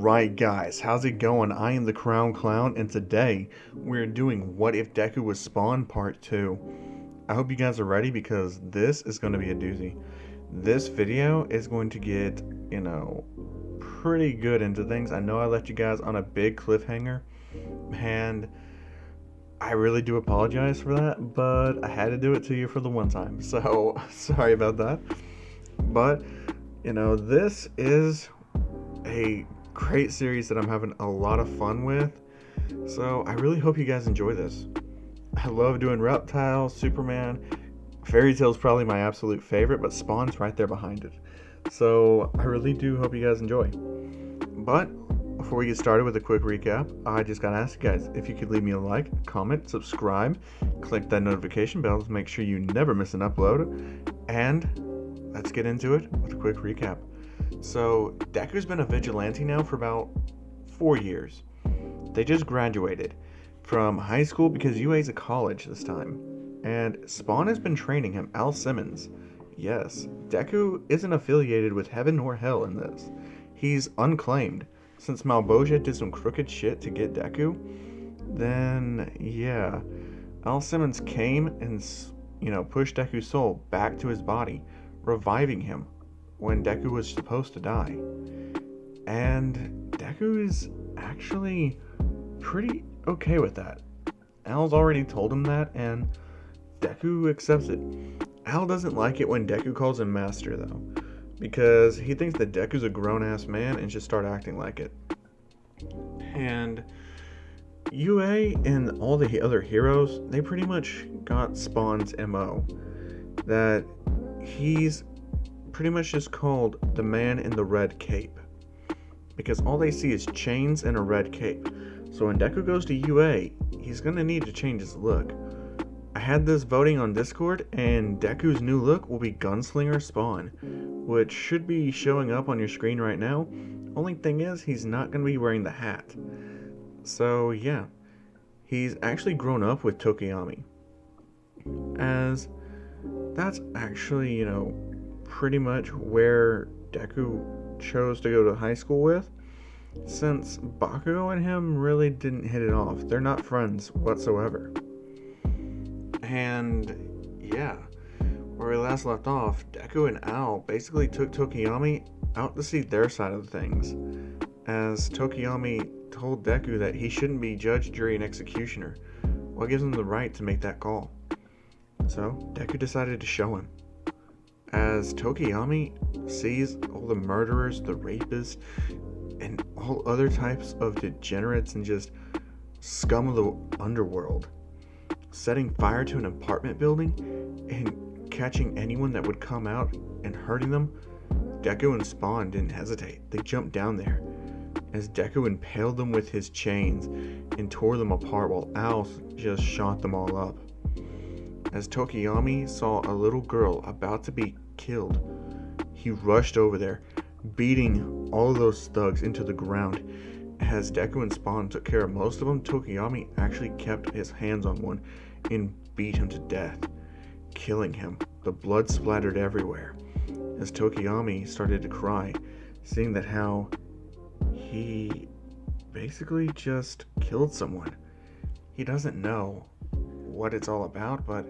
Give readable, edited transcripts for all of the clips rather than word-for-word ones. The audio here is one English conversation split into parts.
Alright guys, how's it going? I am the Crown Clown and today we're doing What If Deku Was Spawn Part 2. I hope you guys are ready because this is going to be a doozy. This video is going to get, pretty good into things. I know I left you guys on a big cliffhanger and I really do apologize for that, but I had to do it to you for the one time. So, sorry about that. But, this is a great series that I'm having a lot of fun with, so I really hope you guys enjoy this. I love doing Reptile, Superman, Fairy Tail's probably my absolute favorite, but Spawn's right there behind it. So I really do hope you guys enjoy. But before we get started with a quick recap, I just gotta ask you guys if you could leave me a like, comment, subscribe, click that notification bell to make sure you never miss an upload, and let's get into it with a quick recap. So, Deku's been a vigilante now for about 4 years. They just graduated from high school because UA's a college this time. And Spawn has been training him, Al Simmons. Yes, Deku isn't affiliated with heaven or hell in this. He's unclaimed. Since Malboja did some crooked shit to get Deku, then yeah, Al Simmons came and, pushed Deku's soul back to his body, reviving him when Deku was supposed to die. And Deku is actually pretty okay with that. Al's already told him that, and Deku accepts it. Al doesn't like it when Deku calls him master, though, because he thinks that Deku's a grown-ass man and should start acting like it. And UA and all the other heroes, they pretty much got Spawn's MO. That he's pretty much just called the man in the red cape, because all they see is chains and a red cape. So when Deku goes to UA, he's gonna need to change his look. I had this voting on Discord, and Deku's new look will be Gunslinger Spawn, which should be showing up on your screen right now. Only thing is, he's not gonna be wearing the hat. So yeah, he's actually grown up with Tokiyami, as that's actually, pretty much where Deku chose to go to high school with, since Bakugo and him really didn't hit it off. They're not friends whatsoever. And yeah, where we last left off, Deku and Al basically took Tokiyami out to see their side of things, as Tokiyami told Deku that he shouldn't be judge, jury, and executioner. What gives him the right to make that call? So Deku decided to show him, as Tokiyami sees all the murderers, the rapists, and all other types of degenerates and just scum of the underworld, setting fire to an apartment building and catching anyone that would come out and hurting them. Deku and Spawn didn't hesitate. They jumped down there, as Deku impaled them with his chains and tore them apart while Al just shot them all up. As Tokiyami saw a little girl about to be killed, he rushed over there, beating all of those thugs into the ground. As Deku and Spawn took care of most of them, Tokiyami actually kept his hands on one and beat him to death, killing him. The blood splattered everywhere, as Tokiyami started to cry, seeing that how he basically just killed someone. He doesn't know what it's all about, but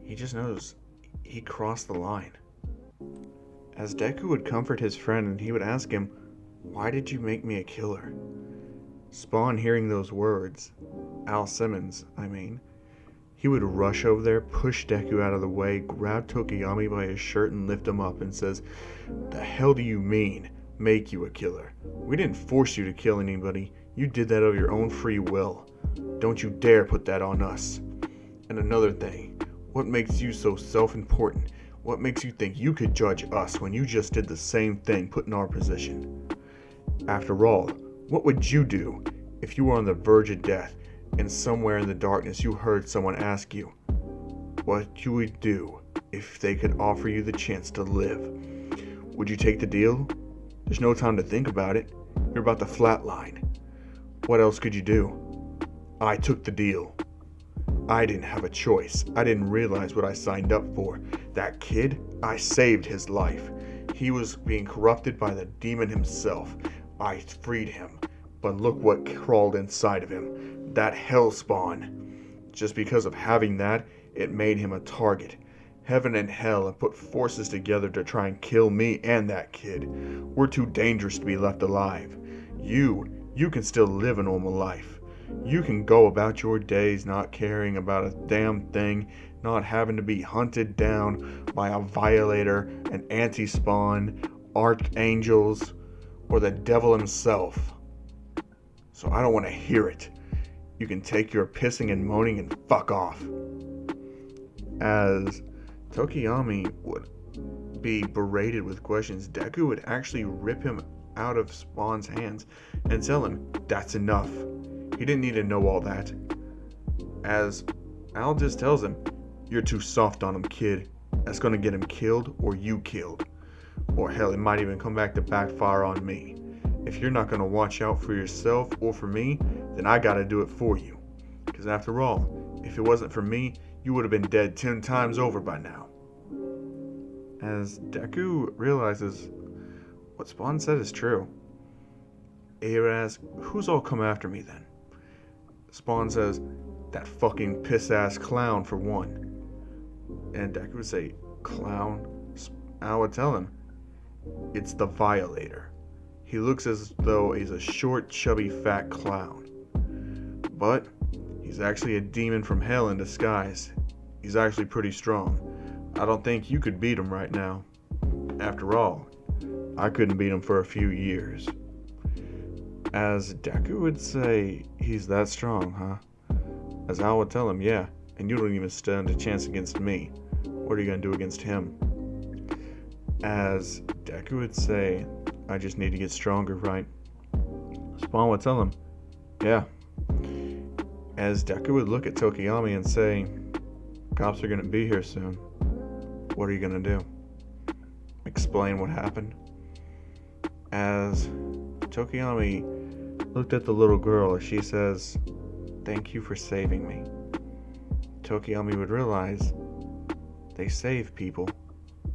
he just knows he crossed the line. As Deku would comfort his friend and he would ask him, "Why did you make me a killer?" Spawn, hearing those words, Al Simmons, he would rush over there, push Deku out of the way, grab Tokiyami by his shirt and lift him up and says, "The hell do you mean, make you a killer? We didn't force you to kill anybody. You did that of your own free will. Don't you dare put that on us. And another thing, what makes you so self-important? What makes you think you could judge us when you just did the same thing put in our position? After all, what would you do if you were on the verge of death and somewhere in the darkness you heard someone ask you what you would do if they could offer you the chance to live? Would you take the deal? There's no time to think about it. You're about to flatline. What else could you do? I took the deal. I didn't have a choice. I didn't realize what I signed up for. That kid, I saved his life. He was being corrupted by the demon himself. I freed him, but look what crawled inside of him. That hell spawn. Just because of having that, it made him a target. Heaven and hell have put forces together to try and kill me and that kid. We're too dangerous to be left alive. You can still live a normal life. You can go about your days not caring about a damn thing, not having to be hunted down by a violator, an anti-spawn, archangels, or the devil himself. So I don't want to hear it. You can take your pissing and moaning and fuck off. As Tokiyami would be berated with questions, Deku would actually rip him out of Spawn's hands and tell him that's enough. He didn't need to know all that. As Al just tells him, you're too soft on him, kid. That's gonna get him killed or you killed. Or hell, it might even come back to backfire on me. If you're not gonna watch out for yourself or for me, then I gotta do it for you. Because after all, if it wasn't for me, you would have been dead 10 times over by now. As Deku realizes what Spawn said is true, he would ask, who's all come after me then? Spawn says, that fucking piss-ass clown for one. And Deku would say, clown? I would tell him, it's the Violator. He looks as though he's a short, chubby, fat clown. But he's actually a demon from hell in disguise. He's actually pretty strong. I don't think you could beat him right now. After all, I couldn't beat him for a few years. As Deku would say, he's that strong, huh? As Al would tell him, yeah, and you don't even stand a chance against me. What are you gonna do against him? As Deku would say, I just need to get stronger, right? Spawn would tell him, yeah. As Deku would look at Tokiyami and say, cops are gonna be here soon. What are you gonna do? Explain what happened? As Tokiyami looked at the little girl as she says, thank you for saving me. Tokiyami would realize they save people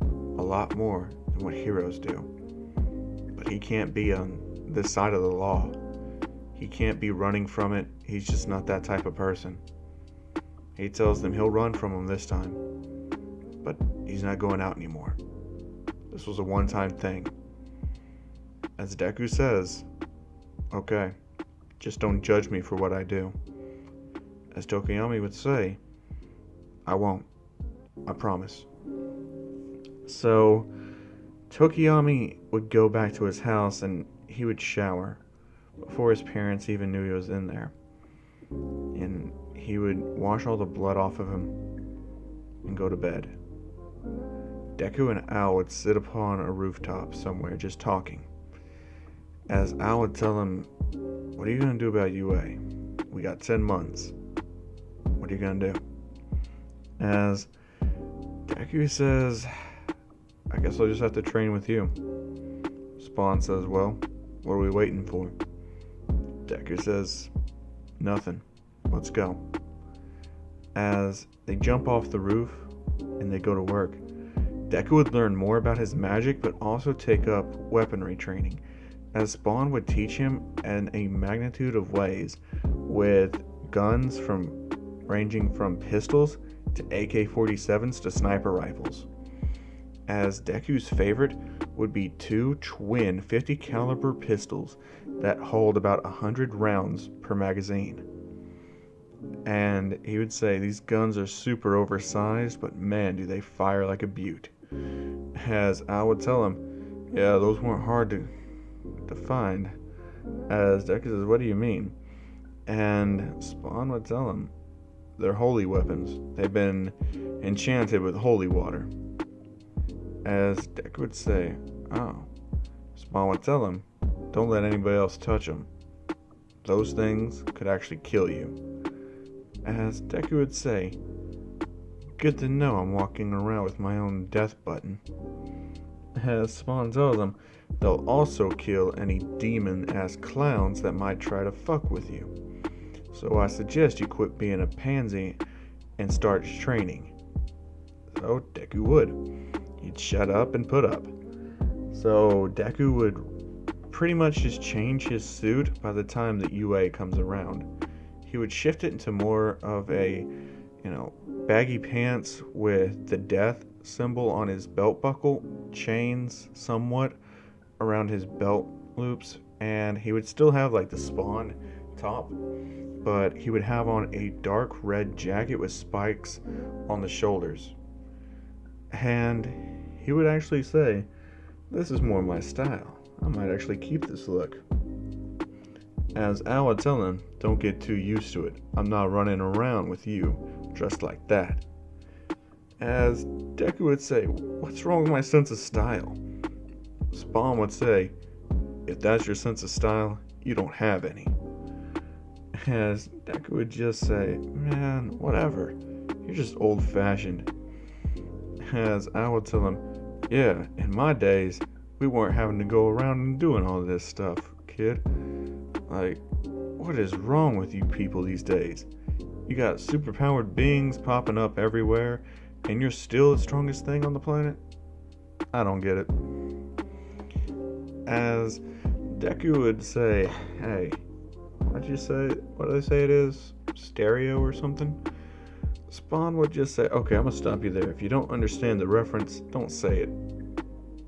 a lot more than what heroes do. But he can't be on this side of the law. He can't be running from it. He's just not that type of person. He tells them he'll run from them this time, but he's not going out anymore. This was a one-time thing. As Deku says, okay, just don't judge me for what I do. As Tokiyami would say, I won't. I promise. So, Tokiyami would go back to his house and he would shower before his parents even knew he was in there. And he would wash all the blood off of him and go to bed. Deku and Al would sit upon a rooftop somewhere just talking. As Al would tell him, what are you going to do about UA? We got 10 months. What are you going to do? As Deku says, I guess I'll just have to train with you. Spawn says, well, what are we waiting for? Deku says, nothing. Let's go. As they jump off the roof and they go to work, Deku would learn more about his magic but also take up weaponry training, as Spawn would teach him in a magnitude of ways, with guns ranging from pistols to AK-47s to sniper rifles. As Deku's favorite would be 2 twin 50 caliber pistols that hold about 100 rounds per magazine. And he would say these guns are super oversized, but man, do they fire like a beaut. As I would tell him, yeah, those weren't hard to find. As Deku says, what do you mean? And Spawn would tell him, they're holy weapons. They've been enchanted with holy water. As Deku would say, oh. Spawn would tell him, don't let anybody else touch them. Those things could actually kill you. As Deku would say, good to know I'm walking around with my own death button. As Spawn tells him, they'll also kill any demon-ass clowns that might try to fuck with you. So I suggest you quit being a pansy and start training. So Deku would. He'd shut up and put up. So Deku would pretty much just change his suit by the time that UA comes around. He would shift it into more of a, baggy pants with the death symbol on his belt buckle, chains somewhat around his belt loops, and he would still have like the Spawn top, but he would have on a dark red jacket with spikes on the shoulders. And he would actually say, "This is more my style. I might actually keep this look." As Al would tell him, "Don't get too used to it. I'm not running around with you dressed like that." As Deku would say, "What's wrong with my sense of style?" Spawn would say, "If that's your sense of style, you don't have any." As Deku would just say, "Man, whatever. You're just old-fashioned." As I would tell him, "Yeah, in my days, we weren't having to go around and doing all this stuff, kid. Like, what is wrong with you people these days? You got superpowered beings popping up everywhere, and you're still the strongest thing on the planet? I don't get it." As Deku would say, "Hey, what do they say it is? Stereo or something?" Spawn would just say, "Okay, I'm gonna stop you there. If you don't understand the reference, don't say it."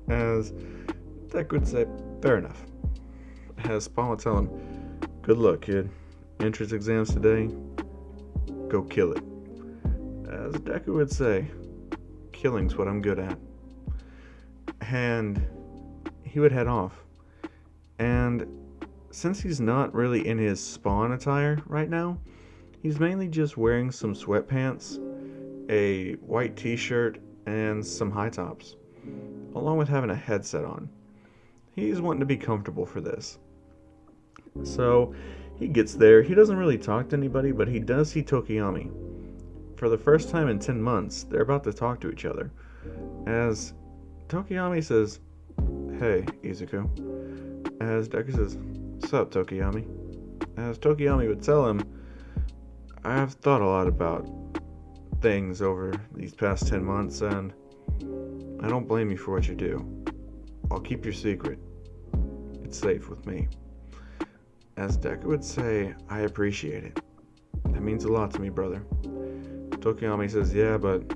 As Deku would say, "Fair enough." As Spawn would tell him, "Good luck, kid. Entrance exams today. Go kill it." As Deku would say, "Killing's what I'm good at." And he would head off. And since he's not really in his Spawn attire right now, he's mainly just wearing some sweatpants, a white t-shirt, and some high tops, along with having a headset on. He's wanting to be comfortable for this. So he gets there. He doesn't really talk to anybody, but he does see Tokiyami. For the first time in 10 months, they're about to talk to each other. As Tokiyami says, "Hey, Izuku." As Deku says, "Sup, Tokiyami?" As Tokiyami would tell him, "I have thought a lot about things over these past 10 months, and I don't blame you for what you do. I'll keep your secret. It's safe with me." As Deku would say, "I appreciate it. That means a lot to me, brother." Tokiyami says, "Yeah, but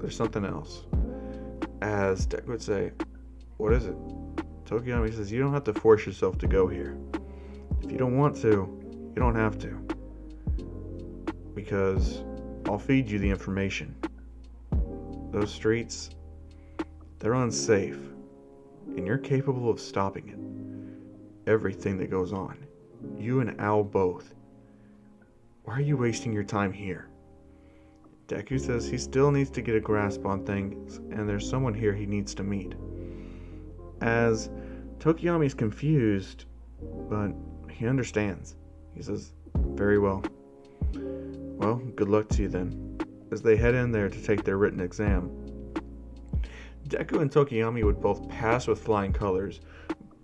there's something else." As Deku would say, "What is it?" Tokiyami says, "You don't have to force yourself to go here. If you don't want to, you don't have to. Because I'll feed you the information. Those streets, they're unsafe, and you're capable of stopping it. Everything that goes on. You and Al both. Why are you wasting your time here?" Deku says he still needs to get a grasp on things, and there's someone here he needs to meet. As Tokiyami's confused, but he understands. He says, "Very well. Well, good luck to you then." As they head in there to take their written exam. Deku and Tokiyami would both pass with flying colors.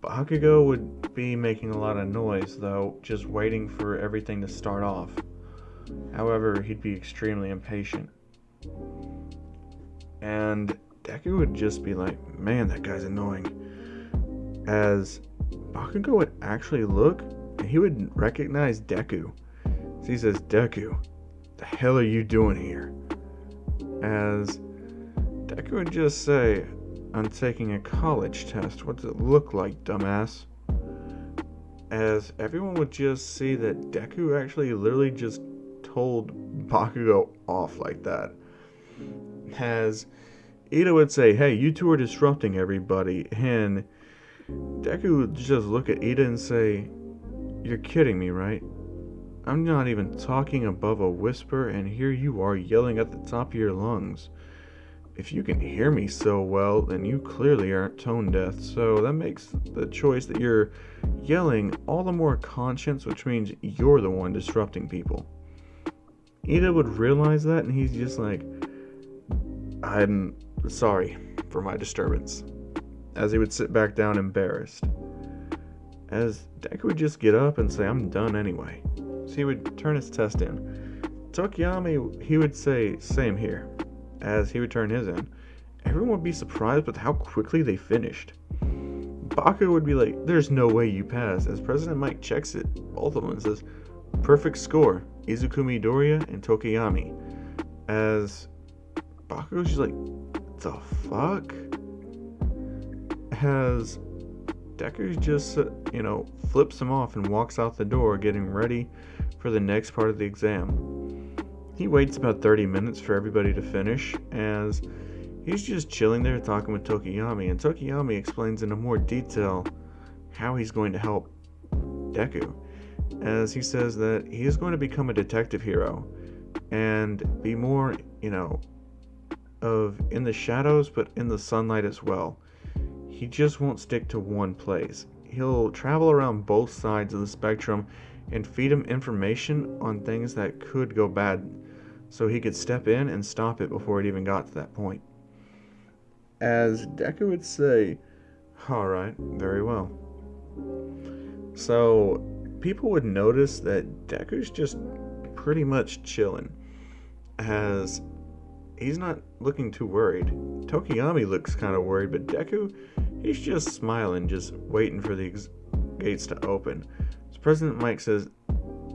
Bakugo would be making a lot of noise, though, just waiting for everything to start off. However, he'd be extremely impatient. And Deku would just be like, "Man, that guy's annoying." As Bakugo would actually look, and he would recognize Deku. So he says, "Deku, the hell are you doing here?" As Deku would just say, "I'm taking a college test. What does it look like, dumbass?" As everyone would just see that Deku actually literally just told Bakugo off like that. As Ida would say, "Hey, you two are disrupting everybody," and Deku would just look at Ida and say, "You're kidding me, right? I'm not even talking above a whisper, and here you are yelling at the top of your lungs. If you can hear me so well, then you clearly aren't tone deaf, so that makes the choice that you're yelling all the more conscious, which means you're the one disrupting people." Ida would realize that, and he's just like, "I'm sorry for my disturbance," as he would sit back down embarrassed. As Deku would just get up and say, "I'm done anyway." So he would turn his test in. Tokiyami, he would say, "Same here." As he would turn his in, everyone would be surprised with how quickly they finished. Bakugo would be like, there's no way you pass, as President Mike checks it, both of them, and says, perfect score, Izukumi Doria and Tokiyami. As Bakugo's just like, the fuck? As Deku just, flips him off and walks out the door, getting ready for the next part of the exam. He waits about 30 minutes for everybody to finish, as he's just chilling there talking with Tokiyami, and Tokiyami explains in more detail how he's going to help Deku, as he says that he is going to become a detective hero and be more, of in the shadows but in the sunlight as well. He just won't stick to one place. He'll travel around both sides of the spectrum and feed him information on things that could go bad, so he could step in and stop it before it even got to that point. As Deku would say, alright, very well. So, people would notice that Deku's just pretty much chilling, as he's not looking too worried. Tokiyami looks kind of worried, but Deku, he's just smiling, just waiting for the gates to open. So President Mike says,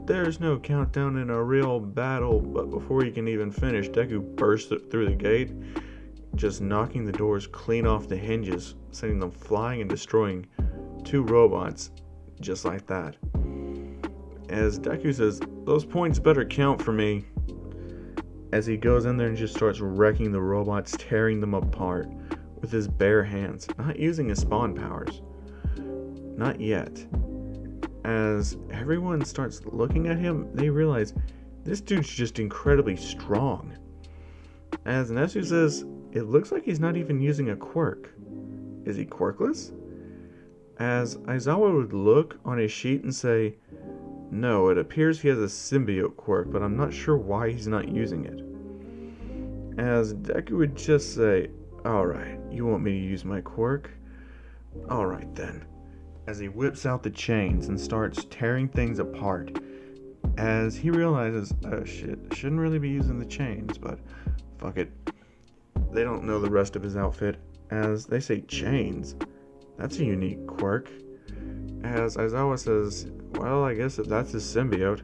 there's no countdown in a real battle, but before he can even finish, Deku bursts through the gate, just knocking the doors clean off the hinges, sending them flying and destroying 2 robots, just like that. As Deku says, those points better count for me, as he goes in there and just starts wrecking the robots, tearing them apart with his bare hands, not using his spawn powers. Not yet. As everyone starts looking at him, they realize this dude's just incredibly strong. As Nezu says, it looks like he's not even using a quirk. Is he quirkless? As Aizawa would look on his sheet and say, no, it appears he has a symbiote quirk, but I'm not sure why he's not using it. As Deku would just say, alright, you want me to use my quirk? Alright then. As he whips out the chains and starts tearing things apart, as he realizes, oh shit, I shouldn't really be using the chains, but fuck it. They don't know the rest of his outfit, as they say chains. That's a unique quirk. As Aizawa says, well, I guess if that's his symbiote.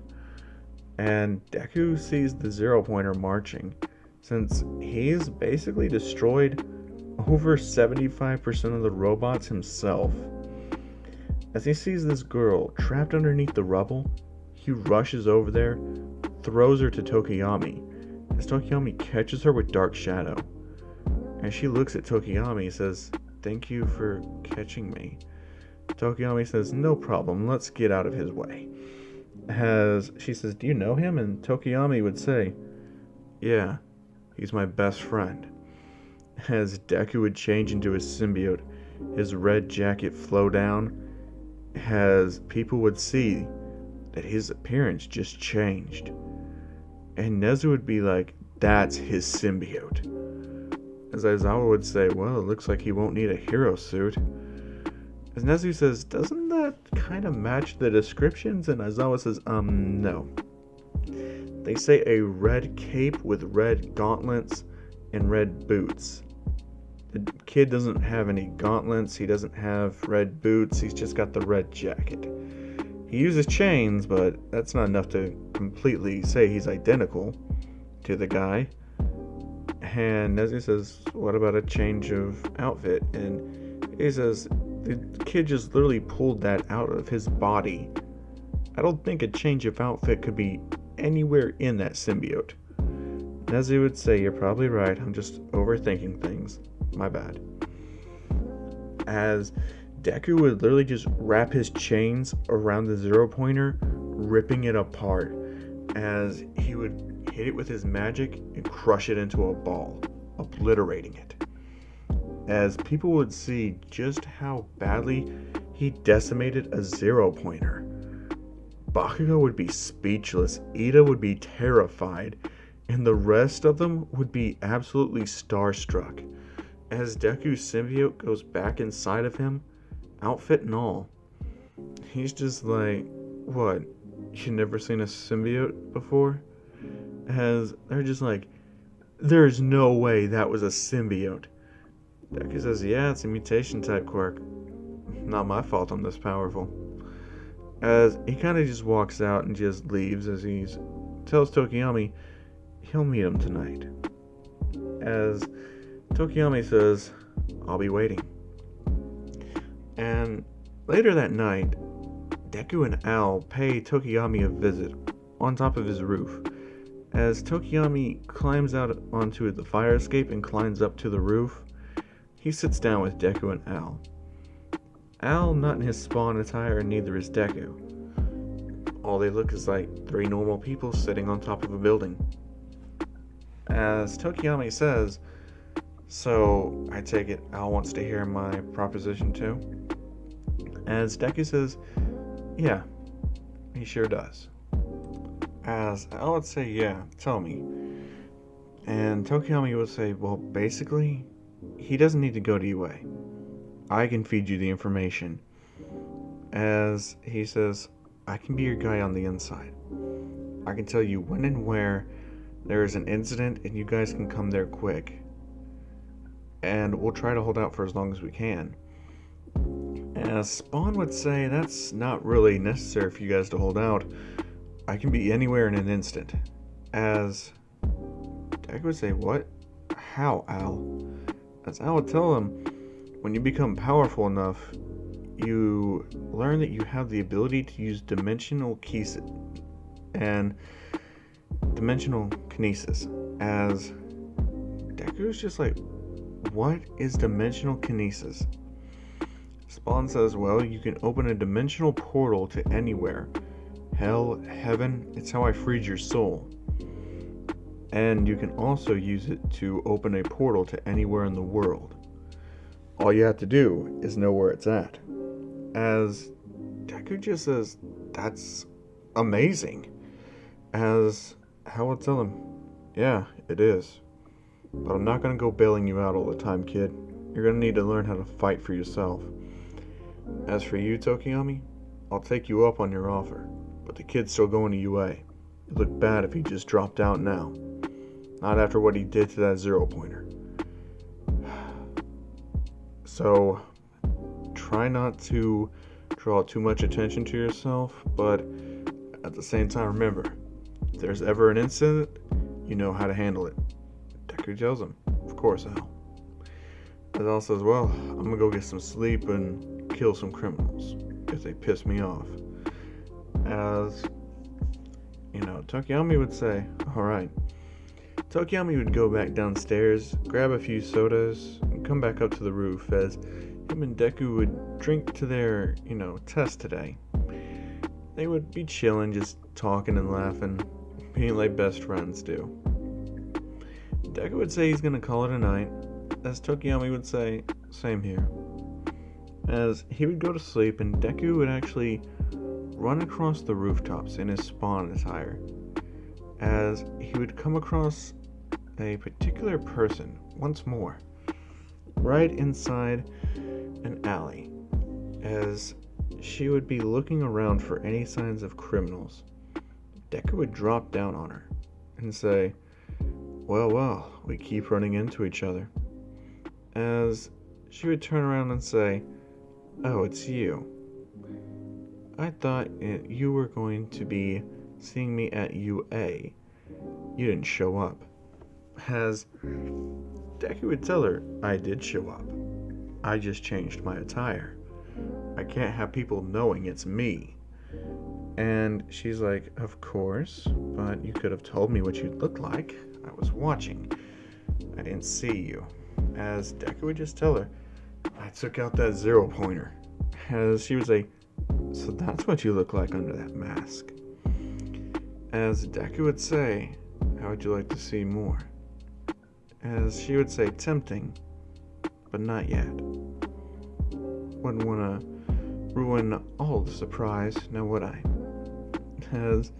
And Deku sees the 0-pointer marching, since he's basically destroyed over 75% of the robots himself. As he sees this girl trapped underneath the rubble, he rushes over there, throws her to Tokiyami, as Tokiyami catches her with Dark Shadow. As she looks at Tokiyami, he says, thank you for catching me. Tokiyami says, no problem, let's get out of his way. As she says, do you know him? And Tokiyami would say, yeah, he's my best friend. As Deku would change into his symbiote, his red jacket flow down, as people would see that his appearance just changed. And Nezu would be like, that's his symbiote. As Aizawa would say, well, it looks like he won't need a hero suit. As Nezu says, doesn't that kind of match the descriptions? And Aizawa says, no. They say a red cape with red gauntlets and red boots. The kid doesn't have any gauntlets, he doesn't have red boots, he's just got the red jacket. He uses chains, but that's not enough to completely say he's identical to the guy. And Nezu says, what about a change of outfit? And he says, the kid just literally pulled that out of his body. I don't think a change of outfit could be anywhere in that symbiote. Nezu would say, you're probably right, I'm just overthinking things. My bad. As Deku would literally just wrap his chains around the 0-pointer, ripping it apart, as he would hit it with his magic and crush it into a ball, obliterating it. As people would see just how badly he decimated a 0-pointer. Bakugo would be speechless, Ida would be terrified, and the rest of them would be absolutely starstruck. As Deku's symbiote goes back inside of him, outfit and all, he's just like, what, you never seen a symbiote before? As they're just like, there's no way that was a symbiote. Deku says, yeah, it's a mutation type quirk. Not my fault I'm this powerful. As he kind of just walks out and just leaves as he tells Tokiyami he'll meet him tonight. As Tokiyami says, I'll be waiting. And later that night, Deku and Al pay Tokiyami a visit on top of his roof. As Tokiyami climbs out onto the fire escape and climbs up to the roof, he sits down with Deku and Al. Al not in his spawn attire, and neither is Deku. All they look is like three normal people sitting on top of a building. As Tokiyami says, so I take it Al wants to hear my proposition too? As Deku says, yeah, he sure does. As Al would say, yeah, tell me. And Tokiyami would say, well, basically, he doesn't need to go to UA. I can feed you the information. As he says, I can be your guy on the inside. I can tell you when and where there is an incident and you guys can come there quick. And we'll try to hold out for as long as we can. As Spawn would say, that's not really necessary for you guys to hold out. I can be anywhere in an instant. As Deku would say, what? How, Al? As Al would tell him, when you become powerful enough, you learn that you have the ability to use dimensional kinesis. As Deku's just like, what is dimensional kinesis? Spawn says, well, you can open a dimensional portal to anywhere. Hell, heaven, it's how I freed your soul. And you can also use it to open a portal to anywhere in the world. All you have to do is know where it's at. As Deku just says, that's amazing. As Hal will tell him, yeah, it is. But I'm not going to go bailing you out all the time, kid. You're going to need to learn how to fight for yourself. As for you, Tokiyami, I'll take you up on your offer. But the kid's still going to UA. It'd look bad if he just dropped out now. Not after what he did to that zero-pointer. So, try not to draw too much attention to yourself, but at the same time, remember, if there's ever an incident, you know how to handle it. Deku tells him, of course, Al. But Al says, well, I'm gonna go get some sleep and kill some criminals if they piss me off. As, Tokiyami would say, alright. Tokiyami would go back downstairs, grab a few sodas, and come back up to the roof as him and Deku would drink to their, test today. They would be chilling, just talking and laughing, being like best friends do. Deku would say he's gonna call it a night, as Tokiyami would say, same here. As he would go to sleep and Deku would actually run across the rooftops in his spawn attire, as he would come across a particular person once more, right inside an alley, as she would be looking around for any signs of criminals. Deku would drop down on her and say, well, we keep running into each other. As she would turn around and say, oh, it's you. I thought you were going to be seeing me at UA. You didn't show up. As Deku would tell her, I did show up. I just changed my attire. I can't have people knowing it's me. And she's like, of course, but you could have told me what you looked like. I was watching. I didn't see you. As Deku would just tell her, I took out that zero-pointer. As she would say, so that's what you look like under that mask. As Deku would say, how would you like to see more? As she would say, tempting, but not yet. Wouldn't want to ruin all the surprise, now would I? As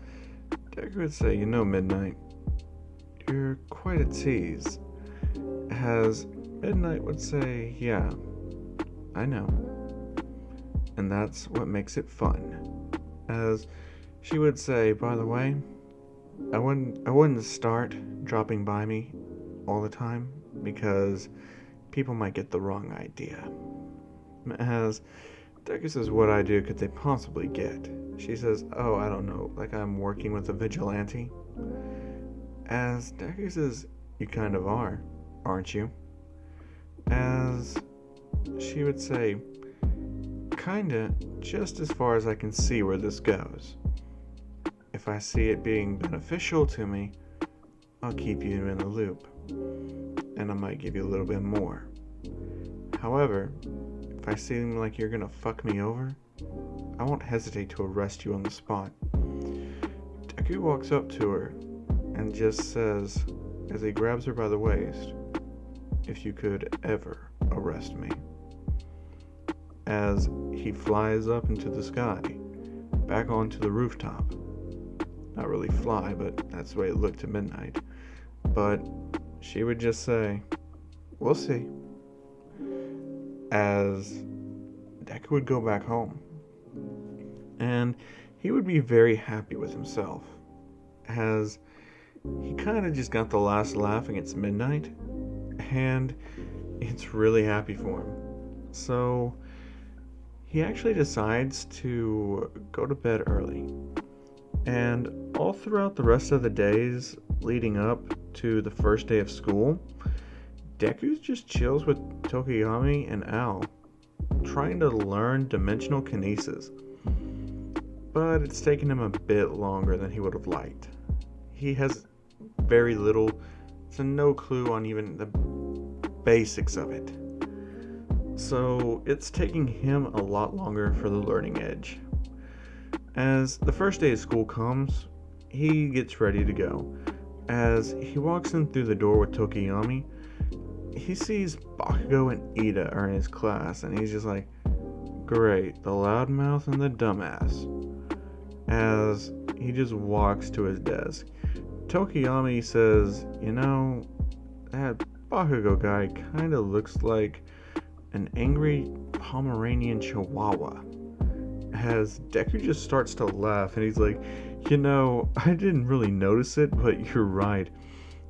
Deku would say, Midnight, you're quite a tease. As Midnight would say, yeah, I know. And that's what makes it fun. As she would say, by the way, I wouldn't start dropping by me all the time because people might get the wrong idea. As Deku says, what idea could they possibly get? She says, oh, I don't know, like I'm working with a vigilante. As Deku says, you kind of are, aren't you? As she would say, kinda, just as far as I can see where this goes. If I see it being beneficial to me, I'll keep you in the loop, and I might give you a little bit more. However, if I seem like you're gonna fuck me over, I won't hesitate to arrest you on the spot. Deku walks up to her and just says, as he grabs her by the waist, if you could ever arrest me. As he flies up into the sky, back onto the rooftop. Not really fly, but that's the way it looked to Midnight. But she would just say, we'll see. As Deku would go back home. And he would be very happy with himself. As he kind of just got the last laugh against Midnight. And it's really happy for him. So he actually decides to go to bed early. And all throughout the rest of the days leading up to the first day of school, Deku just chills with Tokiyami and Al, trying to learn dimensional kinesis. But it's taken him a bit longer than he would have liked. He has very little to no clue on even the basics of it. So it's taking him a lot longer for the learning edge. As the first day of school comes, he gets ready to go. As he walks in through the door with Tokiyami, he sees Bakugo and Ida are in his class, and he's just like, great, the loudmouth and the dumbass. As he just walks to his desk, Tokiyami says, you know, that Bakugo guy kinda looks like an angry Pomeranian Chihuahua. As Deku just starts to laugh, and he's like, you know, I didn't really notice it, but you're right.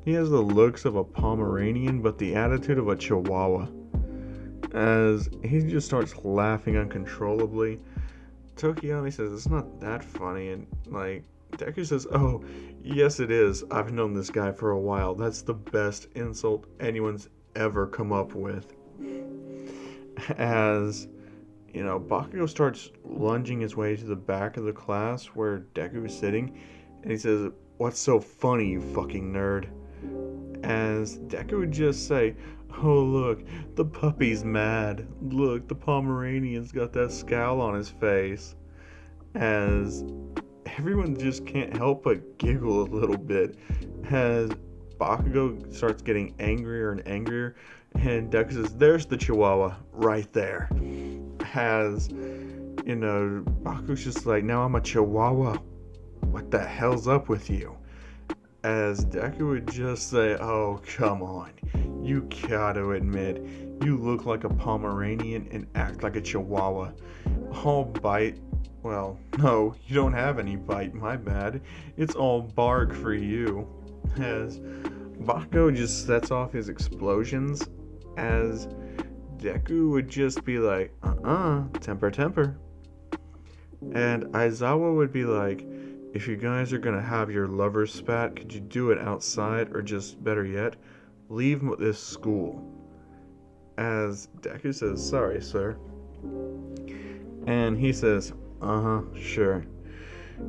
He has the looks of a Pomeranian, but the attitude of a Chihuahua. As he just starts laughing uncontrollably, Tokiyami says, it's not that funny, and like, Deku says, oh, yes it is. I've known this guy for a while. That's the best insult anyone's ever come up with. As, you know, Bakugo starts lunging his way to the back of the class where Deku is sitting, and he says, what's so funny, you fucking nerd? As Deku would just say, oh look, the puppy's mad. Look, the Pomeranian's got that scowl on his face. As everyone just can't help but giggle a little bit as Bakugo starts getting angrier and angrier, and Deku says, there's the Chihuahua right there. As, you know, Bakugo's just like, now I'm a Chihuahua. What the hell's up with you? As Deku would just say, oh, come on. You gotta admit, you look like a Pomeranian and act like a Chihuahua. All bite. Well, no, you don't have any bite, my bad. It's all bark for you. As Bakugo just sets off his explosions, as Deku would just be like, temper, temper. And Aizawa would be like, if you guys are gonna have your lovers spat, could you do it outside, or just better yet, leave this school? As Deku says, sorry, sir. And he says, sure.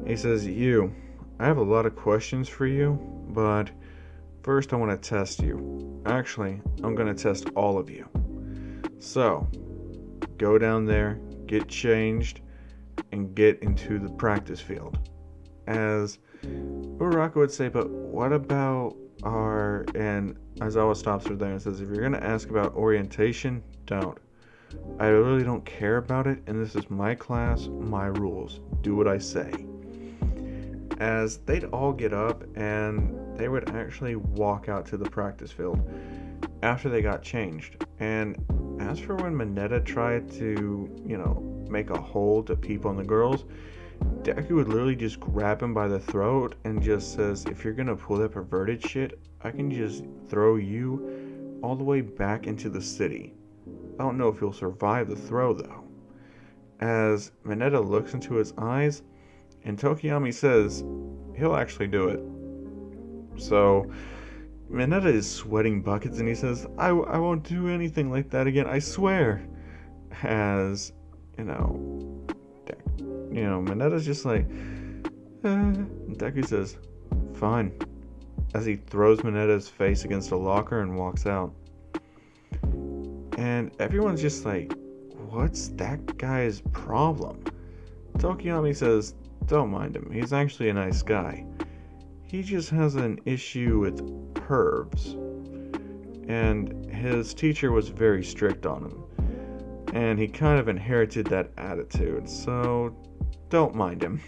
He says, I have a lot of questions for you, but first I want to test you. Actually, I'm going to test all of you. So, go down there, get changed, and get into the practice field. As Uraraka would say, but what about and Aizawa stops her there and says, if you're going to ask about orientation, don't. I really don't care about it, and this is my class, my rules. Do what I say. As they'd all get up, and they would actually walk out to the practice field after they got changed. And as for when Mineta tried to, make a hole to peep on the girls, Deku would literally just grab him by the throat and just says, if you're gonna pull that perverted shit, I can just throw you all the way back into the city. I don't know if you'll survive the throw though. as Mineta looks into his eyes, and Tokiyami says he'll actually do it. So Mineta is sweating buckets and he says, I won't do anything like that again, I swear. As, you know, Mineta's just like, Deku says, fine. As he throws Mineta's face against a locker and walks out. And everyone's just like, what's that guy's problem? Tokiyami says, don't mind him, he's actually a nice guy. He just has an issue with pervs. And his teacher was very strict on him. And he kind of inherited that attitude, so don't mind him.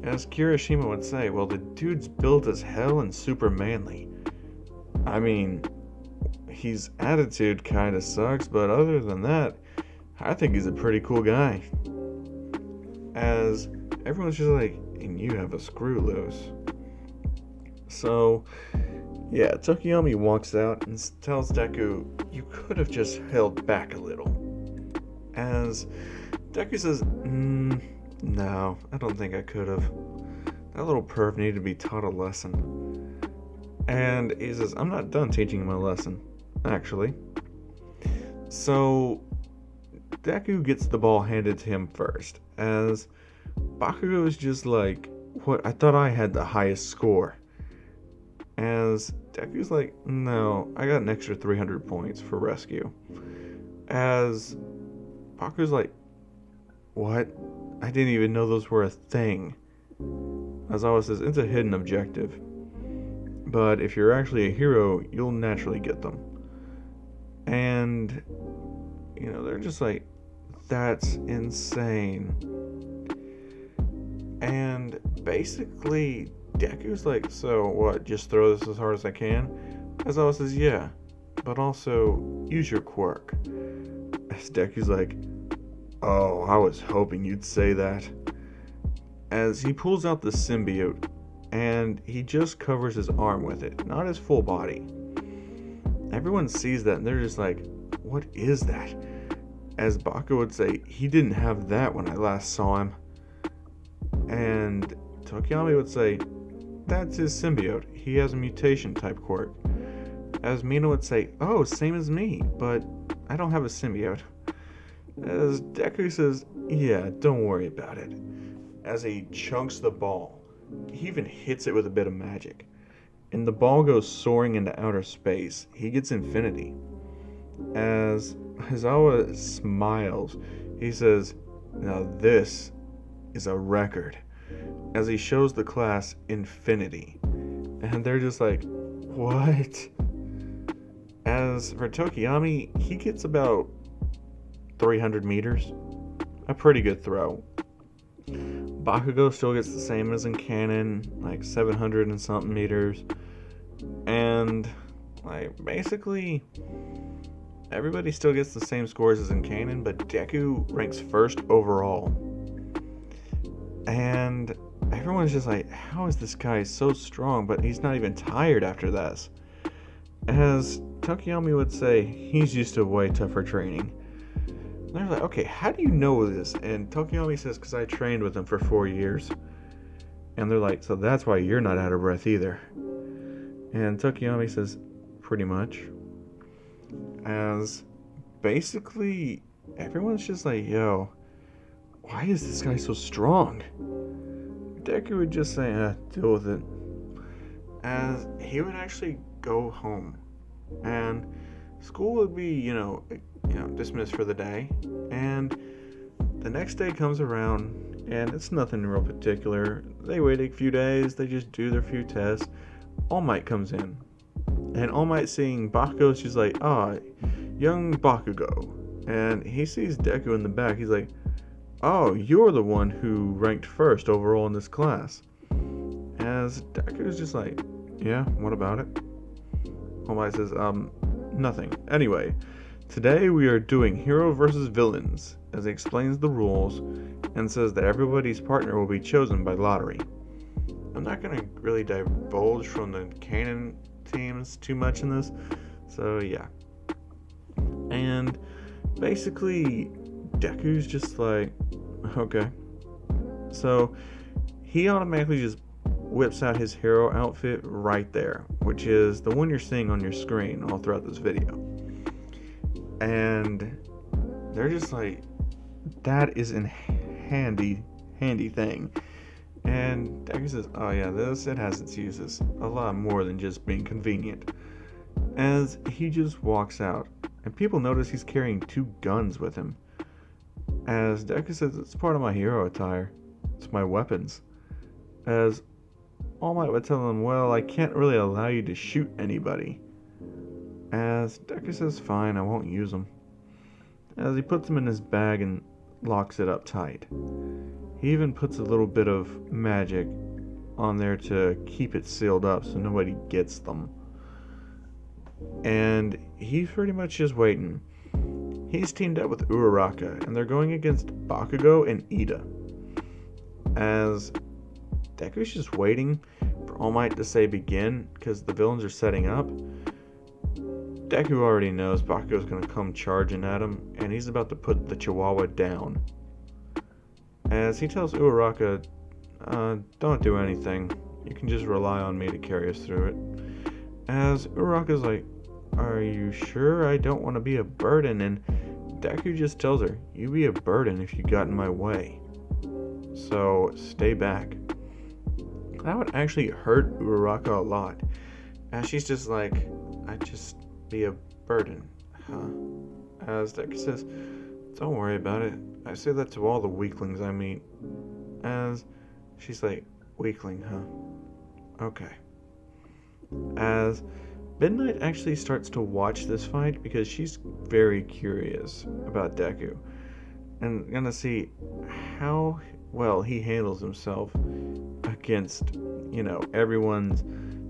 As Kirishima would say, well, the dude's built as hell and super manly. I mean, his attitude kind of sucks, but other than that, I think he's a pretty cool guy. As everyone's just like, and you have a screw loose. So, yeah, Tokiyami walks out and tells Deku, you could have just held back a little. As Deku says, no, I don't think I could have. That little perv needed to be taught a lesson. And he says, I'm not done teaching him a lesson, actually. So, Deku gets the ball handed to him first, as Bakugo is just like, what, I thought I had the highest score. As Deku's like, no, I got an extra 300 points for rescue. As Bakugo's like, what? I didn't even know those were a thing. As Awa says, it's a hidden objective. But if you're actually a hero, you'll naturally get them. And, they're just like, that's insane. And basically, Deku's like, so what, just throw this as hard as I can? As Awa says, yeah, but also use your quirk. As Deku's like, oh, I was hoping you'd say that. As he pulls out the symbiote, and he just covers his arm with it, not his full body. Everyone sees that, and they're just like, what is that? As Bakugo would say, he didn't have that when I last saw him. And Tokiyami would say, that's his symbiote. He has a mutation type quirk. As Mina would say, oh, same as me, but I don't have a symbiote. As Deku says, yeah, don't worry about it. As he chunks the ball, he even hits it with a bit of magic. And the ball goes soaring into outer space. He gets infinity. As Aizawa smiles, he says, now this is a record. As he shows the class infinity. And they're just like, what? As for Tokiyami, he gets about 300 meters. A pretty good throw. Bakugo still gets the same as in canon, like 700 and something meters. And, basically, everybody still gets the same scores as in canon, but Deku ranks first overall. And everyone's just like, how is this guy so strong, but he's not even tired after this? As Tokiyami would say, he's used to way tougher training. And they're like, okay, how do you know this? And Tokiyami says, because I trained with him for 4 years. And they're like, so that's why you're not out of breath either. And Tokiyami says, pretty much. As basically, everyone's just like, yo, why is this guy so strong? Deku would just say, deal with it. As he would actually go home. And school would be, dismissed for the day. And the next day comes around, and it's nothing real particular. They wait a few days, they just do their few tests. All Might comes in. And All Might seeing Bakugo, she's like, young Bakugo. And he sees Deku in the back, he's like, oh, you're the one who ranked first overall in this class. As Deku's just like, yeah, what about it? All Might says, nothing. Anyway, today we are doing hero versus villains, as he explains the rules and says that everybody's partner will be chosen by lottery. I'm not going to really divulge from the canon teams too much in this, so yeah. And basically, Deku's just like, okay. So he automatically just whips out his hero outfit right there, which is the one you're seeing on your screen all throughout this video. And they're just like, that is a handy thing. And Deku says, oh yeah, it has its uses. A lot more than just being convenient. As he just walks out, and people notice he's carrying 2 guns with him. As Deku says, it's part of my hero attire. It's my weapons. As All Might would tell him, well, I can't really allow you to shoot anybody. As Deku says, fine, I won't use them. As he puts them in his bag and locks it up tight. He even puts a little bit of magic on there to keep it sealed up so nobody gets them. And he's pretty much just waiting. He's teamed up with Uraraka, and they're going against Bakugo and Ida. As Deku's just waiting for All Might to say begin, because the villains are setting up. Deku already knows Bakugo's going to come charging at him, and he's about to put the Chihuahua down. As he tells Uraraka, don't do anything. You can just rely on me to carry us through it. As Uraraka's like, are you sure I don't want to be a burden? And Deku just tells her, you be a burden if you got in my way. So stay back. That would actually hurt Uraraka a lot. As she's just like, I'd just be a burden, huh? As Deku says, don't worry about it. I say that to all the weaklings I meet. As she's like, weakling, huh? Okay. As Midnight actually starts to watch this fight because she's very curious about Deku and gonna see how well he handles himself against, everyone's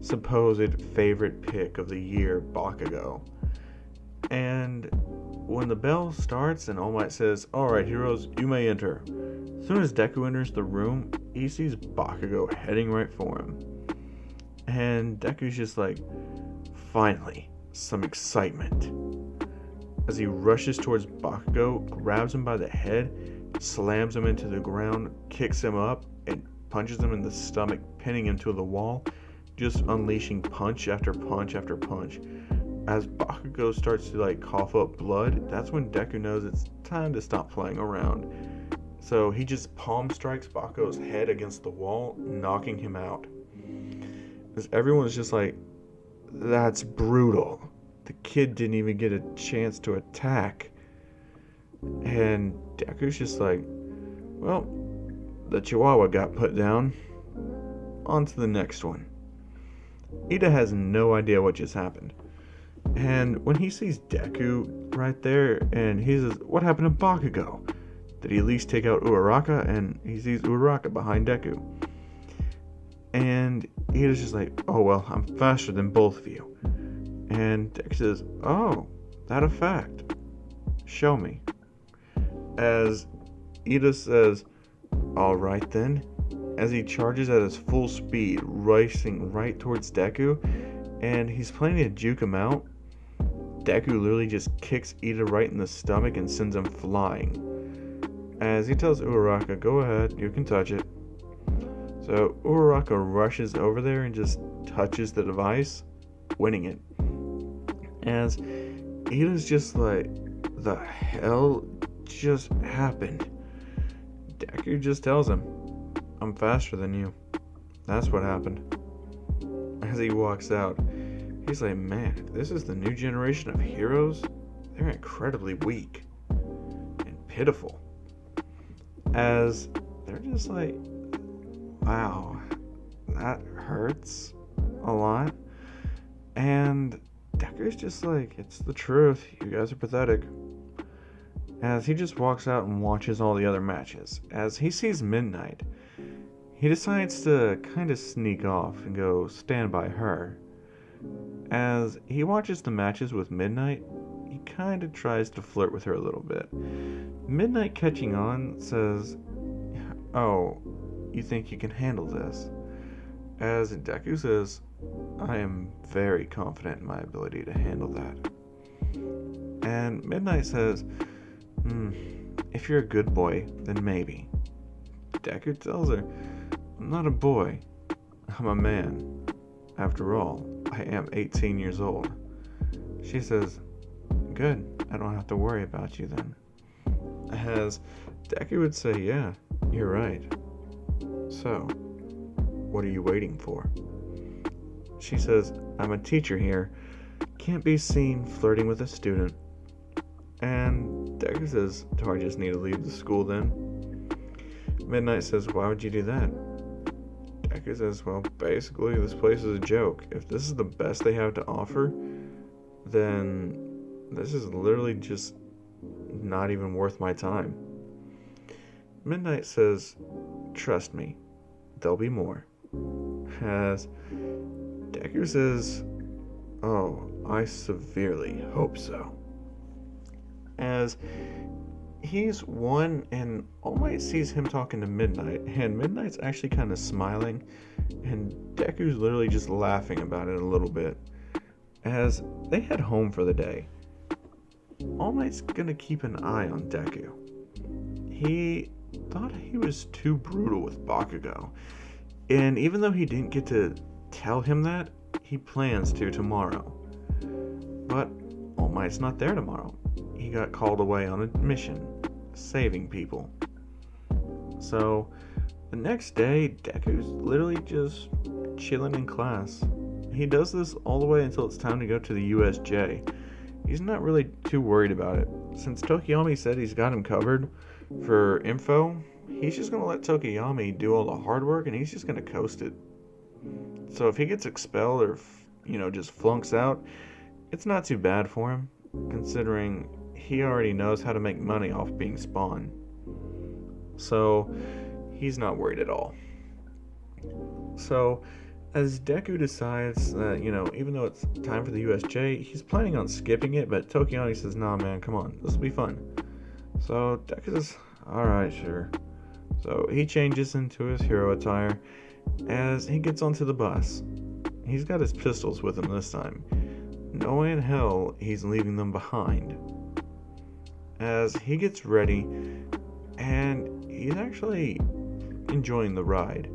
supposed favorite pick of the year, Bakugo. And when the bell starts and All Might says, alright heroes, you may enter. As soon as Deku enters the room, he sees Bakugo heading right for him. And Deku's just like, finally, some excitement. As he rushes towards Bakugo, grabs him by the head, slams him into the ground, kicks him up, and punches him in the stomach, pinning him to the wall, just unleashing punch after punch after punch. As Bakugo starts to cough up blood, that's when Deku knows it's time to stop playing around. So he just palm strikes Bakugo's head against the wall, knocking him out. As everyone's just like, that's brutal. The kid didn't even get a chance to attack. And Deku's just like, well, the Chihuahua got put down. On to the next one. Ida has no idea what just happened. And when he sees Deku right there, and he says, what happened to Bakugo? Did he at least take out Uraraka? And he sees Uraraka behind Deku. And Ida's just like, oh well, I'm faster than both of you. And Deku says, oh, that a fact? Show me. As Ida says, alright then. As he charges at his full speed, racing right towards Deku, and he's planning to juke him out. Deku literally just kicks Ida right in the stomach and sends him flying. As he tells Uraraka, go ahead, you can touch it. So Uraraka rushes over there and just touches the device, winning it. As Ida's just like, the hell just happened? Deku just tells him, I'm faster than you. That's what happened. As he walks out, he's like, man, if this is the new generation of heroes, they're incredibly weak and pitiful. As they're just like, wow, that hurts a lot. And Deku's just like, it's the truth, you guys are pathetic. As he just walks out and watches all the other matches. As he sees Midnight, he decides to kind of sneak off and go stand by her. As he watches the matches with Midnight, he kind of tries to flirt with her a little bit. Midnight, catching on, says, oh, you think you can handle this? As Deku says, I am very confident in my ability to handle that. And Midnight says, If you're a good boy, then maybe. Deku tells her, I'm not a boy. I'm a man. After all, I am 18 years old. She says, good, I don't have to worry about you then. As Deku would say, yeah, you're right. So, what are you waiting for? She says, I'm a teacher here. Can't be seen flirting with a student. And Deku says, do I just need to leave the school then? Midnight says, why would you do that? Deku says, well, basically this place is a joke. If this is the best they have to offer, then this is literally just not even worth my time. Midnight says, trust me, there'll be more. As Deku says, oh, I severely hope so. As he's one, and All Might sees him talking to Midnight, and Midnight's actually kind of smiling, and Deku's literally just laughing about it a little bit. As they head home for the day, All Might's gonna keep an eye on Deku. He thought he was too brutal with Bakugo, and even though he didn't get to tell him that, he plans to tomorrow. But All Might's not there tomorrow. He got called away on a mission, saving people. So the next day, Deku's literally just chilling in class. He does this all the way until it's time to go to the USJ. He's not really too worried about it. Since Tokoyami said he's got him covered for info, he's just going to let Tokoyami do all the hard work and he's just going to coast it. So if he gets expelled or, just flunks out, it's not too bad for him, considering he already knows how to make money off being Spawn. So he's not worried at all. So as Deku decides that, even though it's time for the USJ, he's planning on skipping it, but Tokoyami says, nah man, come on, this will be fun. So Deku says, alright, sure. So he changes into his hero attire as he gets onto the bus. He's got his pistols with him this time. No way in hell he's leaving them behind. As he gets ready, and he's actually enjoying the ride,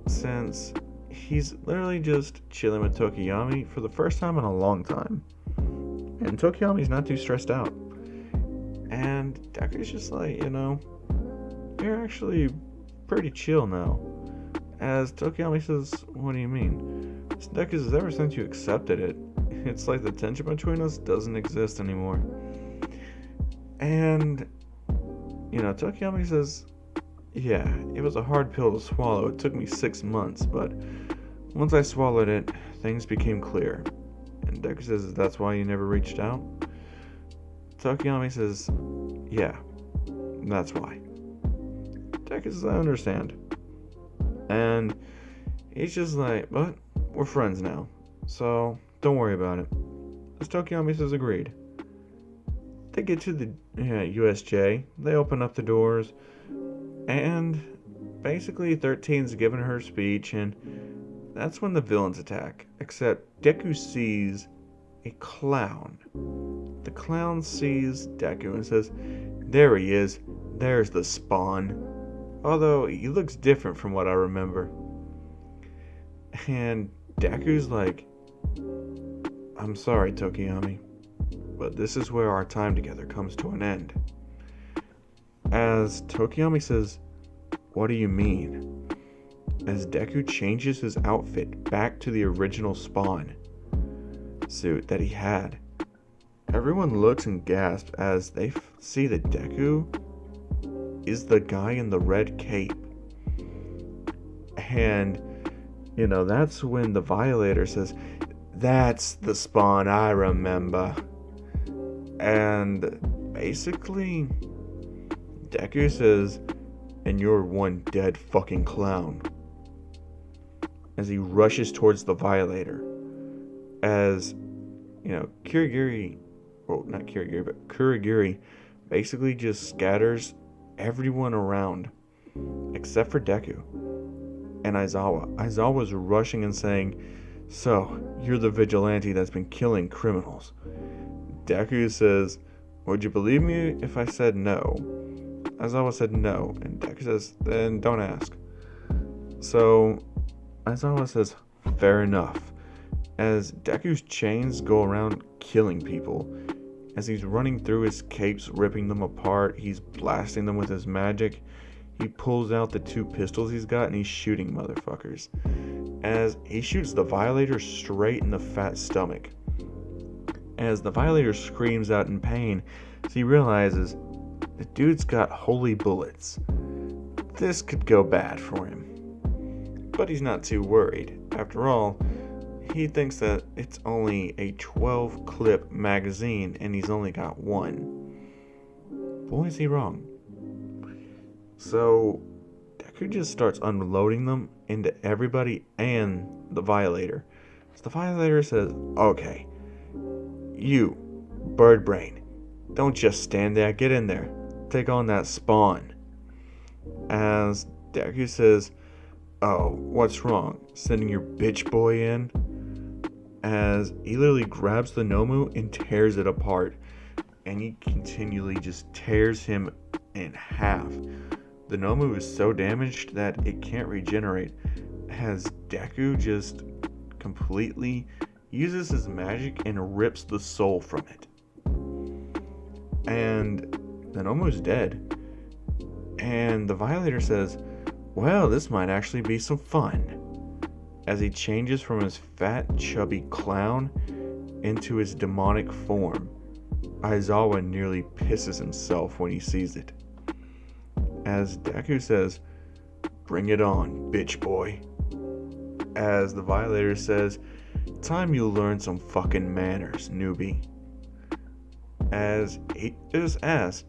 since he's literally just chilling with Tokoyami for the first time in a long time. And Tokoyami's not too stressed out. And Deku's just like, you're actually pretty chill now. As Tokoyami says, what do you mean? Deku says, ever since you accepted it, it's like the tension between us doesn't exist anymore. And, Tokoyami says, yeah, it was a hard pill to swallow. It took me 6 months, but once I swallowed it, things became clear. And Deku says, that's why you never reached out? Tokoyami says, yeah, that's why. Deku says, I understand. And he's just like, but we're friends now, so don't worry about it. As Tokoyami says, agreed. They get to the USJ, they open up the doors, and basically 13's giving her speech, and that's when the villains attack. Except Deku sees a clown. The clown sees Deku and says, there he is, there's the Spawn. Although he looks different from what I remember. And Deku's like, I'm sorry, Tokoyami, but this is where our time together comes to an end. As Tokoyami says, what do you mean? As Deku changes his outfit back to the original Spawn suit that he had. Everyone looks and gasps as they see that Deku is the guy in the red cape. And, that's when the Violator says, that's the Spawn I remember. And basically, Deku says, and you're one dead fucking clown. As he rushes towards the Violator. As, Kurogiri, well, not Kurogiri, but Kurogiri basically just scatters everyone around except for Deku and Aizawa. Aizawa's rushing and saying, so, you're the vigilante that's been killing criminals. Deku says, Would you believe me if I said no? Aizawa said no, and Deku says, then don't ask. So, Aizawa says, fair enough. As Deku's chains go around killing people, as he's running through his capes, ripping them apart, he's blasting them with his magic. He pulls out the 2 pistols he's got and he's shooting motherfuckers. As he shoots the Violator straight in the fat stomach. As the Violator screams out in pain, as he realizes the dude's got holy bullets. This could go bad for him. But he's not too worried. After all, he thinks that it's only a 12 clip magazine and he's only got 1. Boy, is he wrong. So, Deku just starts unloading them into everybody and the Violator. So the Violator says, okay, you, Bird Brain, don't just stand there, get in there. Take on that spawn. As Deku says, oh, what's wrong? Sending your bitch boy in? As he literally grabs the Nomu and tears it apart. And he continually just tears him in half. The Nomu is so damaged that it can't regenerate. As Deku just completely uses his magic and rips the soul from it. And the Nomu's dead. And the Violator says, well, this might actually be some fun. As he changes from his fat, chubby clown into his demonic form. Aizawa nearly pisses himself when he sees it. As Deku says, bring it on, bitch boy. As the Violator says, time you learn some fucking manners, newbie. As he just asks,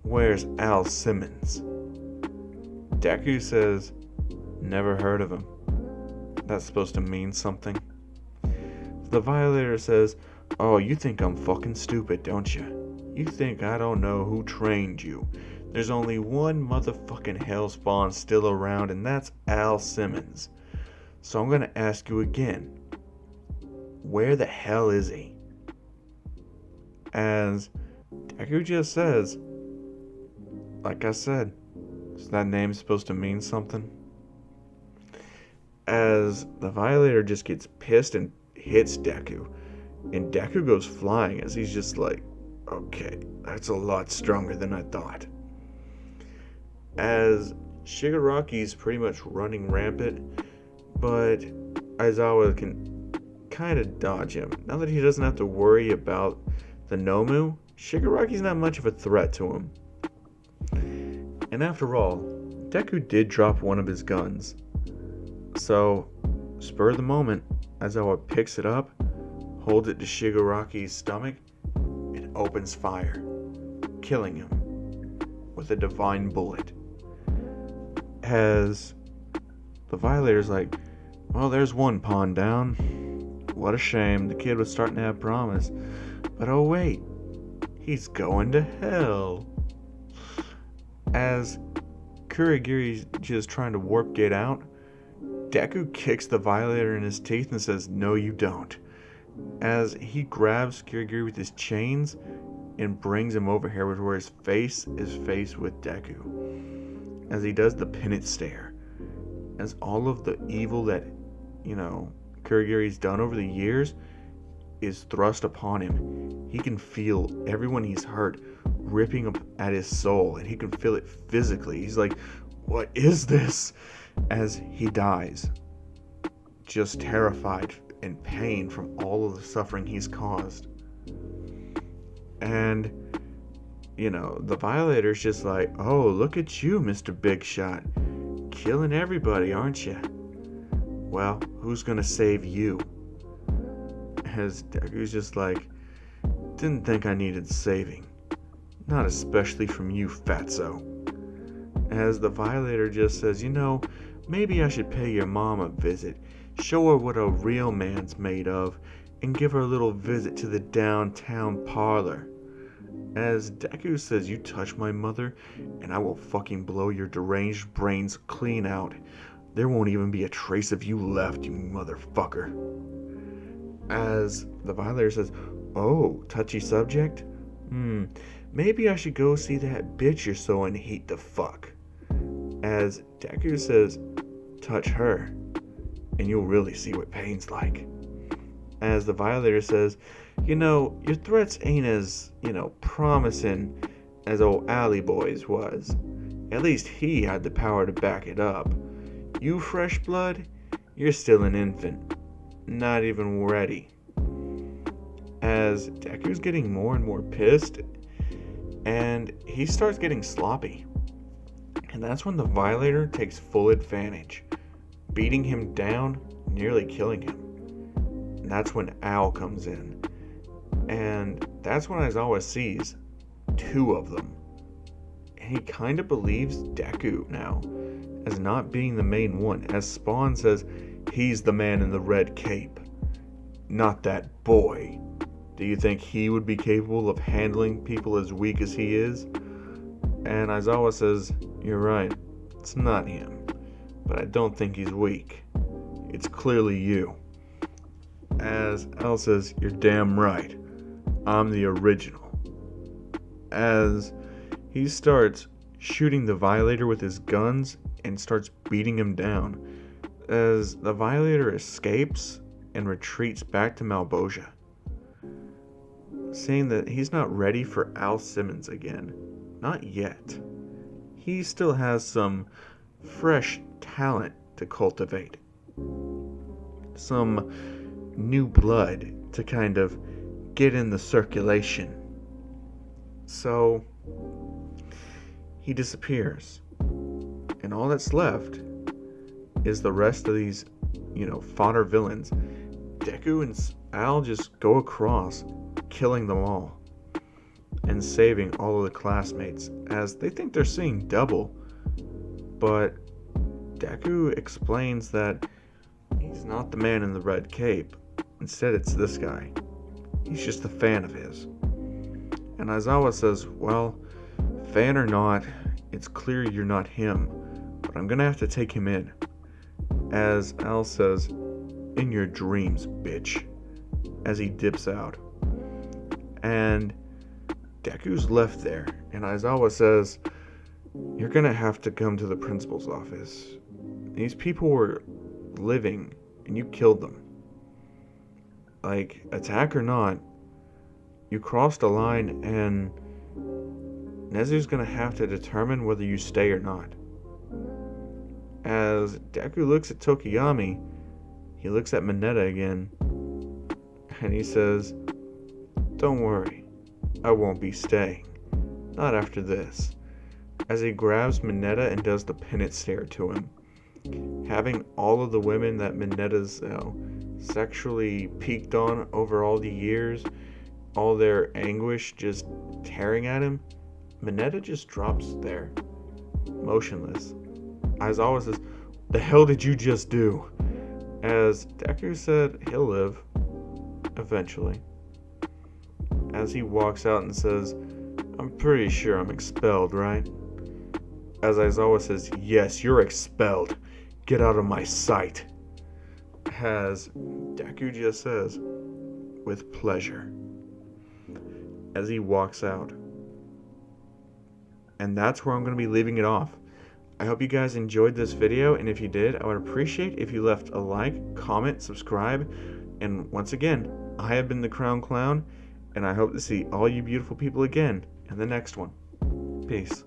where's Al Simmons? Deku says, never heard of him. That's supposed to mean something. The Violator says, oh, you think I'm fucking stupid, don't you? You think I don't know who trained you. There's only one motherfucking hellspawn still around, and that's Al Simmons. So I'm gonna ask you again. Where the hell is he? As Deku just says, like I said, is that name supposed to mean something? As the Violator just gets pissed and hits Deku. And Deku goes flying as he's just like, okay, that's a lot stronger than I thought. As Shigaraki's pretty much running rampant, but Aizawa can kind of dodge him. Now that he doesn't have to worry about the Nomu, Shigaraki's not much of a threat to him. And after all, Deku did drop one of his guns. So, spur of the moment, Aizawa picks it up, holds it to Shigaraki's stomach, and opens fire, killing him with a divine bullet. As the Violator's like, well, there's one pawn down. What a shame, the kid was starting to have promise. But oh wait, he's going to hell. As Kurogiri's just trying to warp gate out, Deku kicks the Violator in his teeth and says, no you don't. As he grabs Kurogiri with his chains and brings him over here where his face is faced with Deku. As he does the penance stare. As all of the evil that, Kurogiri's done over the years is thrust upon him. He can feel everyone he's hurt ripping up at his soul, and he can feel it physically. He's like, what is this? As he dies, just terrified and pain from all of the suffering he's caused. And the Violator's just like, oh, look at you, Mr. Big Shot, killing everybody, aren't you? Well, who's gonna save you? As Deku's just like, didn't think I needed saving, not especially from you, fatso. As the Violator just says, maybe I should pay your mom a visit, show her what a real man's made of, and give her a little visit to the downtown parlor. As Deku says, you touch my mother, and I will fucking blow your deranged brains clean out. There won't even be a trace of you left, you motherfucker. As the Violator says, oh, touchy subject? Maybe I should go see that bitch you're so in heat to fuck. As Deku says, touch her, and you'll really see what pain's like. As the Violator says, your threats ain't as, promising as old Alley Boy's was. At least he had the power to back it up. You, Fresh Blood, you're still an infant. Not even ready. As Deku's getting more and more pissed, and he starts getting sloppy. And that's when the Violator takes full advantage, beating him down, nearly killing him. And that's when Al comes in. And that's when Aizawa sees two of them. And he kind of believes Deku now as not being the main one, as Spawn says he's the man in the red cape, not that boy. Do you think he would be capable of handling people as weak as he is? And Aizawa says, you're right, it's not him, but I don't think he's weak. It's clearly you. As Al says, you're damn right, I'm the original. As he starts shooting the Violator with his guns and starts beating him down, as the Violator escapes and retreats back to Malboja, saying that he's not ready for Al Simmons again. Not yet. He still has some fresh talent to cultivate. Some new blood to kind of get in the circulation. So he disappears. And all that's left is the rest of these, fodder villains. Deku and Al just go across, killing them all and saving all of the classmates, as they think they're seeing double. But Deku explains that he's not the man in the red cape. Instead, it's this guy. He's just a fan of his. And Aizawa says, well, fan or not, it's clear you're not him, but I'm gonna have to take him in. As Al says, in your dreams, bitch, as he dips out. And Deku's left there, and Aizawa says, you're gonna have to come to the principal's office. These people were living, and you killed them. Like, attack or not, you crossed a line, and Nezu's gonna have to determine whether you stay or not. As Deku looks at Tokiyami, he looks at Mineta again, and he says, don't worry, I won't be staying. Not after this. As he grabs Mineta and does the penance stare to him. Having all of the women that Mineta's sexually peaked on over all the years, all their anguish just tearing at him, Mineta just drops there, motionless. Aizawa says, the hell did you just do? As Deku said, he'll live. Eventually. As he walks out and says, I'm pretty sure I'm expelled, right? As Aizawa says, yes, you're expelled. Get out of my sight. As Deku just says, with pleasure. As he walks out. And that's where I'm going to be leaving it off. I hope you guys enjoyed this video, and if you did, I would appreciate if you left a like, comment, subscribe, and once again, I have been the Crown Clown, and I hope to see all you beautiful people again in the next one. Peace.